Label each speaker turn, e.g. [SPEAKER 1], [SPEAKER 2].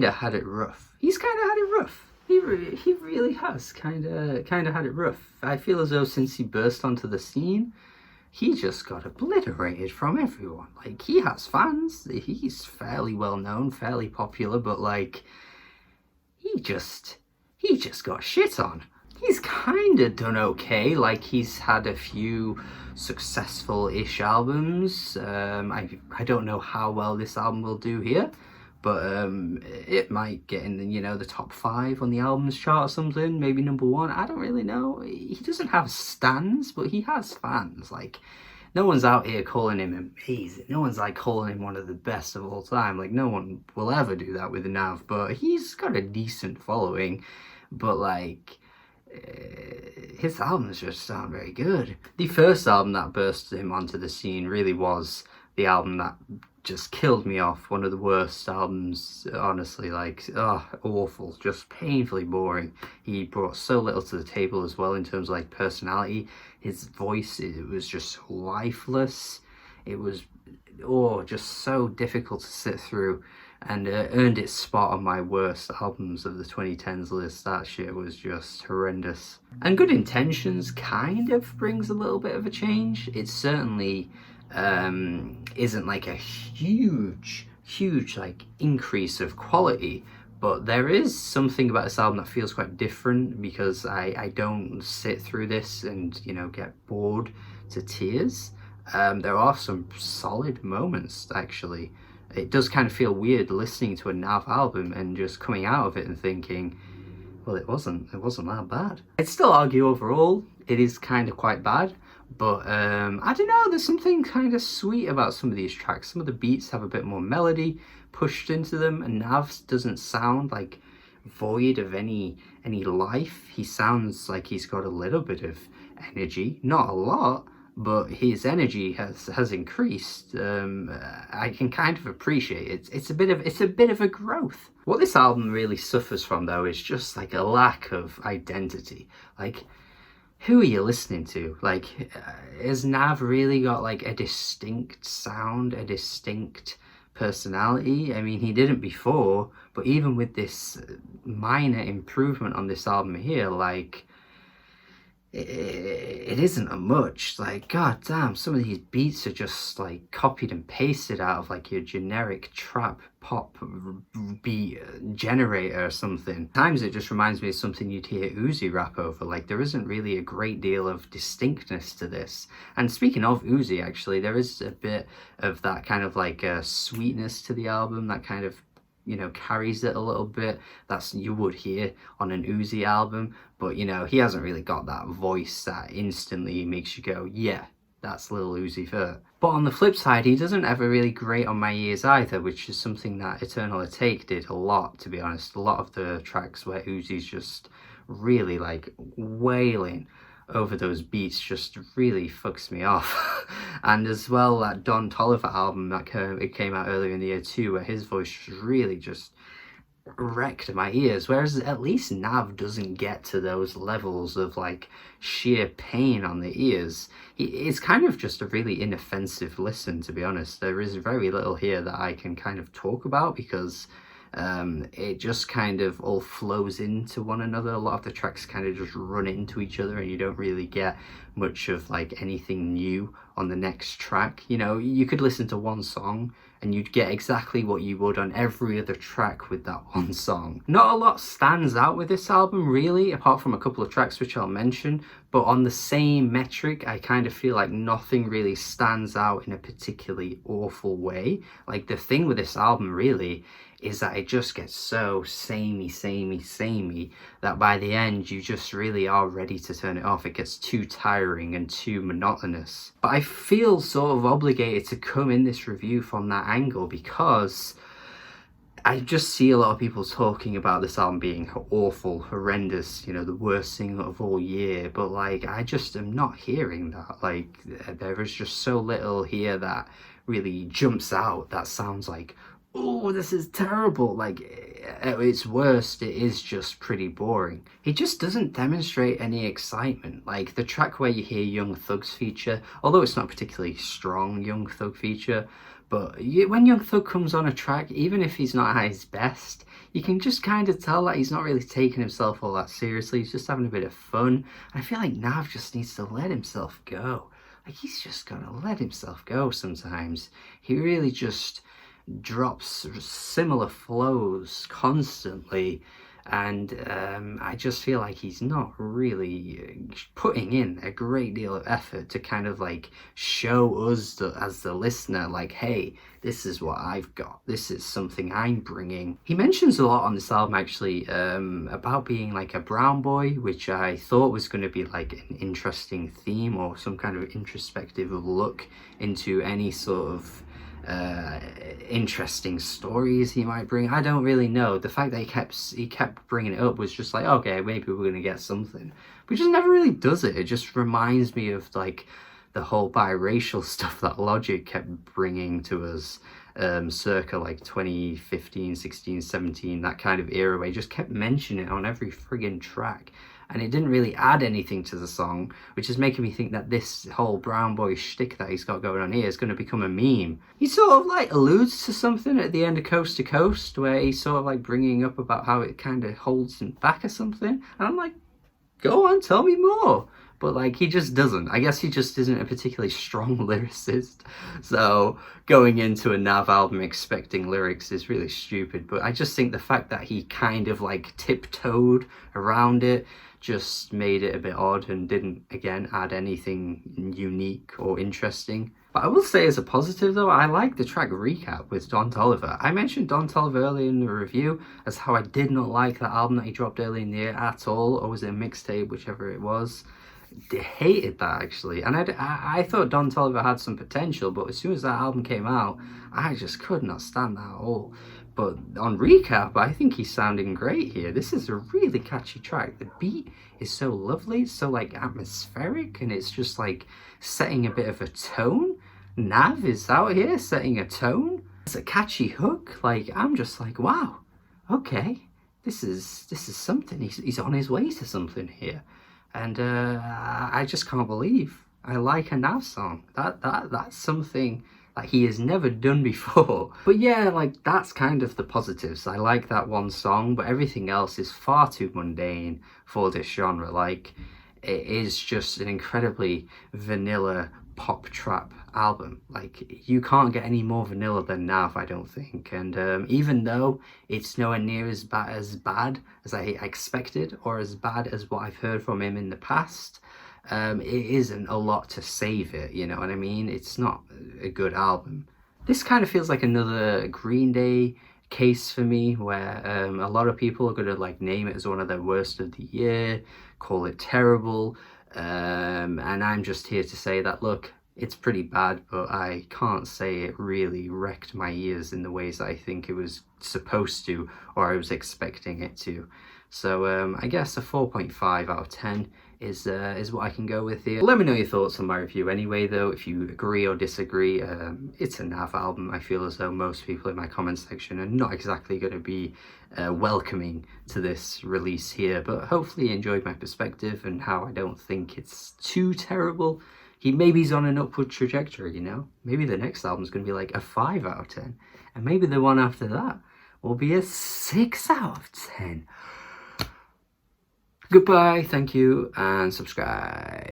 [SPEAKER 1] kind of had it rough. He's kind of had it rough. He really has kind of had it rough. I feel as though since he burst onto the scene, he just got obliterated from everyone. Like, he has fans. He's fairly well known, fairly popular, but like, he just got shit on. He's kind of done okay. Like, he's had a few successful-ish albums. I don't know how well this album will do here, but it might get in the, you know, the top 5 on the albums chart or something, maybe number 1. I don't really know. He doesn't have stans, but he has fans. Like, no one's out here calling him amazing. No one's like calling him one of the best of all time. Like, no one will ever do that with Nav, but he's got a decent following. But like, his albums just sound very good. The first album that burst him onto the scene really was the album that just killed me off. One of the worst albums, honestly. Like, oh, awful, just painfully boring. He brought so little to the table as well in terms of like personality. His voice, it was just lifeless. It was, oh, just so difficult to sit through, and earned its spot on my worst albums of the 2010s list. That shit was just horrendous. And Good Intentions kind of brings a little bit of a change. It certainly isn't like a huge like increase of quality, but there is something about this album that feels quite different, because I don't sit through this and, you know, get bored to tears. There are some solid moments, actually. It does kind of feel weird listening to a Nav album and just coming out of it and thinking, well, it wasn't that bad. I'd still argue overall it is kind of quite bad, but I don't know, there's something kind of sweet about some of these tracks. Some of the beats have a bit more melody pushed into them, and Nav doesn't sound like void of any life. He sounds like he's got a little bit of energy, not a lot, but his energy has increased. I can kind of appreciate it. It's a bit of a growth. What this album really suffers from, though, is just like a lack of identity. Like, who are you listening to? Like, has Nav really got like a distinct sound, a distinct personality? I mean, he didn't before, but even with this minor improvement on this album here, like, it isn't a much. Like, god damn, some of these beats are just like copied and pasted out of like your generic trap pop beat generator or something. At times it just reminds me of something you'd hear Uzi rap over. Like, there isn't really a great deal of distinctness to this. And speaking of Uzi, actually, there is a bit of that kind of like sweetness to the album that kind of, you know, carries it a little bit. That's you would hear on an Uzi album, but you know, he hasn't really got that voice that instantly makes you go, yeah, that's Lil Uzi Vert. But on the flip side, he doesn't ever really grate on my ears either, which is something that Eternal Atake did a lot, to be honest. A lot of the tracks where Uzi's just really like wailing over those beats just really fucks me off. And as well, that Don Toliver album that it came out earlier in the year too, where his voice really just wrecked my ears, whereas at least Nav doesn't get to those levels of like sheer pain on the ears. It's kind of just a really inoffensive listen, to be honest. There is very little here that I can kind of talk about, because it just kind of all flows into one another. A lot of the tracks kind of just run into each other, and you don't really get much of like anything new on the next track. You know, you could listen to one song and you'd get exactly what you would on every other track with that one song. Not a lot stands out with this album, really, apart from a couple of tracks which I'll mention, but on the same metric, I kind of feel like nothing really stands out in a particularly awful way. Like, the thing with this album, really, is that it just gets so samey that by the end you just really are ready to turn it off. It gets too tiring and too monotonous. But I feel sort of obligated to come in this review from that angle, because I just see a lot of people talking about this album being awful, horrendous, you know, the worst single of all year, but like, I just am not hearing that. Like, there is just so little here that really jumps out that sounds like, oh, this is terrible. Like, at its worst, it is just pretty boring. It just doesn't demonstrate any excitement. Like, the track where you hear Young Thug's feature, although it's not particularly strong Young Thug feature, but when Young Thug comes on a track, even if he's not at his best, you can just kind of tell that he's not really taking himself all that seriously. He's just having a bit of fun. And I feel like Nav just needs to let himself go. Like, he's just got to let himself go sometimes. He really just drops similar flows constantly, and I just feel like he's not really putting in a great deal of effort to kind of like show us as the listener, like, hey, this is what I've got, this is something I'm bringing. He mentions a lot on this album actually about being like a brown boy, which I thought was going to be like an interesting theme or some kind of introspective look into any sort of interesting stories he might bring. I don't really know. The fact that he kept bringing it up was just like, okay, maybe we're gonna get something, but he just never really does it. It just reminds me of like the whole biracial stuff that Logic kept bringing to us circa like 2015, 16, 17, that kind of era, where he just kept mentioning it on every friggin' track. And it didn't really add anything to the song, which is making me think that this whole brown boy shtick that he's got going on here is going to become a meme. He sort of like alludes to something at the end of Coast to Coast, where he's sort of like bringing up about how it kind of holds him back or something. And I'm like, go on, tell me more. But like, he just doesn't. I guess he just isn't a particularly strong lyricist. So going into a Nav album expecting lyrics is really stupid. But I just think the fact that he kind of like tiptoed around it just made it a bit odd and didn't, again, add anything unique or interesting. But I will say as a positive though, I like the track Recap with Don Toliver. I mentioned Don Toliver earlier in the review as how I did not like that album that he dropped early in the year at all, or was it a mixtape, whichever it was. Hated that actually, and I thought Don Toliver had some potential, but as soon as that album came out, I just could not stand that at all. But on Recap, I think he's sounding great here. This is a really catchy track. The beat is so lovely, so like atmospheric, and it's just like setting a bit of a tone. Nav is out here setting a tone. It's a catchy hook. Like, I'm just like, wow, okay, this is something. He's on his way to something here. And I just can't believe I like a Nav song. That's something that he has never done before. But yeah, like, that's kind of the positives. I like that one song, but everything else is far too mundane for this genre. Like, it is just an incredibly vanilla pop trap album. Like, you can't get any more vanilla than Nav, I don't think. And even though it's nowhere near as bad as I expected, or as bad as what I've heard from him in the past, it isn't a lot to save it, you know what I mean? It's not a good album. This kind of feels like another Green Day case for me, where a lot of people are going to like name it as one of their worst of the year, call it terrible, and I'm just here to say that, look, it's pretty bad, but I can't say it really wrecked my ears in the ways that I think it was supposed to, or I was expecting it to. So I guess a 4.5 out of 10 is what I can go with here. Let me know your thoughts on my review anyway though, if you agree or disagree. It's a Nav album. I feel as though most people in my comment section are not exactly going to be welcoming to this release here, but hopefully you enjoyed my perspective and how I don't think it's too terrible. Maybe he's on an upward trajectory, you know? Maybe the next album's going to be like a 5 out of 10, and maybe the one after that will be a 6 out of 10. Goodbye, thank you, and subscribe.